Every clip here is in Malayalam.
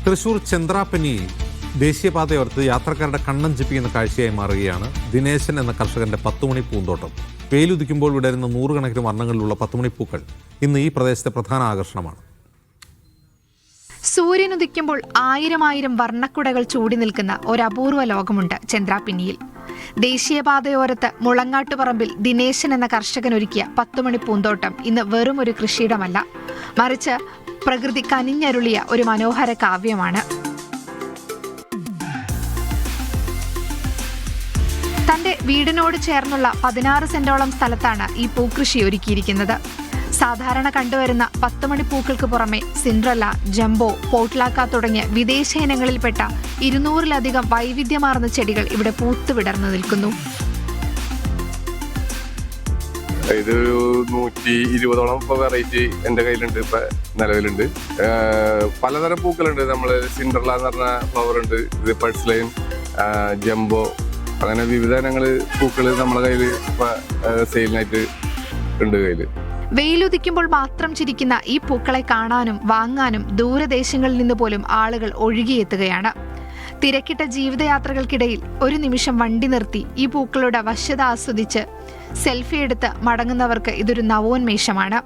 തൃശൂർ ചന്ദ്രാപ്പന്നിയിൽ ദേശീയപാതയോരത്ത് യാത്രക്കാരുടെ കണ്ണഞ്ചിപ്പിക്കുന്ന കാഴ്ചയായി മാറുകയാണ് ദിനേശൻ എന്ന കർഷകന്റെ 10 മണി പൂന്തോട്ടം. വെയിലുദിക്കുമ്പോൾ വിടരുന്ന നൂറുകണക്കിന് വർണ്ണങ്ങളിലുള്ള 10 മണിപ്പൂക്കൾ ഇന്ന് ഈ പ്രദേശത്തെ പ്രധാന ആകർഷണമാണ്. സൂര്യനുദിക്കുമ്പോൾ ആയിരം വർണ്ണക്കുടകൾ ചൂടി നിൽക്കുന്ന ഒരു അപൂർവ ലോകമുണ്ട് ചന്ദ്രാപ്പിന്നിയിൽ. ദേശീയപാതയോരത്ത് മുളങ്ങാട്ടുപറമ്പിൽ ദിനേശൻ എന്ന കർഷകനൊരുക്കിയ 10 മണി പൂന്തോട്ടം ഇന്ന് വെറും ഒരു കൃഷിയിടമല്ല, മറിച്ച് പ്രകൃതി കനിഞ്ഞരുളിയ ഒരു മനോഹര കാവ്യമാണ്. തന്റെ വീടിനോട് ചേർന്നുള്ള 16 സെന്റോളം സ്ഥലത്താണ് ഈ പൂക്കൃഷി ഒരുക്കിയിരിക്കുന്നത്. സാധാരണ കണ്ടുവരുന്ന 10 മണി പൂക്കൾക്ക് പുറമെ സിൻഡ്രല്ല, ജംബോ, പോട്ട്ലാക്ക തുടങ്ങിയ വിദേശ ഇനങ്ങളിൽപ്പെട്ട 200-ലധികം വൈവിധ്യമാർന്ന ചെടികൾ ഇവിടെ പൂത്തുവിടർന്നു നിൽക്കുന്നു. ഇതൊരു 120ഓളം വെറൈറ്റി എൻ്റെ കയ്യിലുണ്ട്, ഇപ്പൊ നിലവിലുണ്ട്. പലതരം പൂക്കളുണ്ട്. നമ്മള് സിൻഡ്രല്ല എന്ന് പറഞ്ഞ ഫ്ലവർ ഉണ്ട്, ഇത് പൾസ്ലൈൻ, ജംബോ, അങ്ങനെ വിവിധ ഇനങ്ങള് പൂക്കള് നമ്മളെ കയ്യില് സെയിലിനായിട്ട് ഉണ്ട് കയ്യില്. വെയിലുദിക്കുമ്പോൾ മാത്രം ചിരിക്കുന്ന ഈ പൂക്കളെ കാണാനും വാങ്ങാനും ദൂരദേശങ്ങളിൽ നിന്ന് പോലും ആളുകൾ ഒഴുകിയെത്തുകയാണ്. തിരക്കിട്ട ജീവിതയാത്രകൾക്കിടയിൽ ഒരു നിമിഷം വണ്ടി നിർത്തി ഈ പൂക്കളുടെ വശ്യത ആസ്വദിച്ച് സെൽഫി എടുത്ത് മടങ്ങുന്നവർക്ക് ഇതൊരു നവോന്മേഷമാണ്.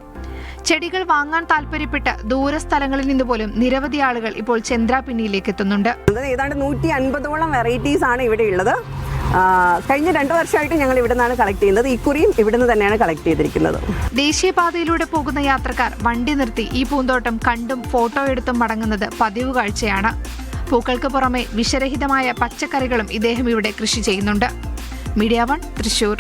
ചെടികൾ വാങ്ങാൻ താല്പര്യപ്പെട്ട് ദൂരസ്ഥലങ്ങളിൽ നിന്ന് പോലും നിരവധി ആളുകൾ ഇപ്പോൾ ചന്ദ്രാപ്പിന്നിയിലേക്ക് എത്തുന്നുണ്ട്. ഏതാണ്ട് 150ഓളം വെറൈറ്റീസ് ആണ് ഇവിടെ ഉള്ളത്. കഴിഞ്ഞ 2 വർഷമായിട്ട് ഞങ്ങൾ ഇവിടെ നിന്നാണ് കളക്ട് ചെയ്യുന്നത്. ഇക്കുറിയും ഇവിടുന്ന് തന്നെയാണ് കളക്ട് ചെയ്തിരിക്കുന്നത്. ദേശീയപാതയിലൂടെ പോകുന്ന യാത്രക്കാർ വണ്ടി നിർത്തി ഈ പൂന്തോട്ടം കണ്ടും ഫോട്ടോ എടുത്തും മടങ്ങുന്നത് പതിവ് കാഴ്ചയാണ്. പൂക്കൾക്ക് പുറമെ വിഷരഹിതമായ പച്ചക്കറികളും ഇദ്ദേഹം ഇവിടെ കൃഷി ചെയ്യുന്നുണ്ട്. മീഡിയ 1 തൃശൂർ.